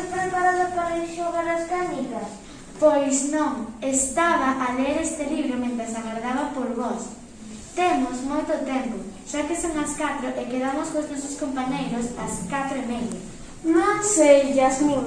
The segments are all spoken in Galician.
preparada para ir xogar as canicas? Pois non, estaba a ler este libro mentre agardaba por vos. Temos moito tempo, xa que son as 4 e quedamos cos nosos compañeiros ás 4:30. Non sei, Yasmín.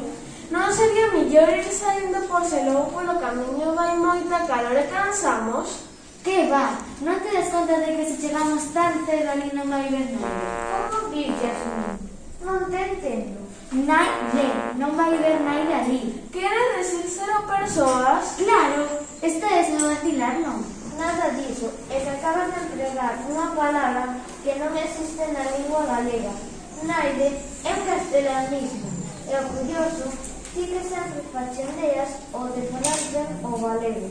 Non sería mellor ir saindo por se logo polo camiño vai moita calor e cansamos? Que va? Non te des conta de que se chegamos tan cedo ali non vai haber nada? Como dir, Yasmín? Non te entendo. Naide, non vai haber naide ali. Queres decir 0 persoas? Claro, esta é o vacilar, non? Nada diso, é que acabas de empregar unha palabra que non existe na lingua galega. Naide é un castelanismo. E o curioso, ti que sempre fachendeas o de falar ben o galego.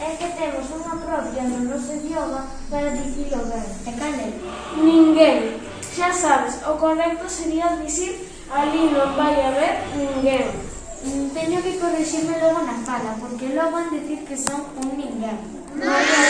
É que temos unha propia no noso idioma para dicilo ben. E cal é? Ninguén. Xa sabes, o correcto sería dicir ali non vai haber ninguén. Teño que corrixirme logo na fala, porque logo van dicir que son un ninguén. Maña,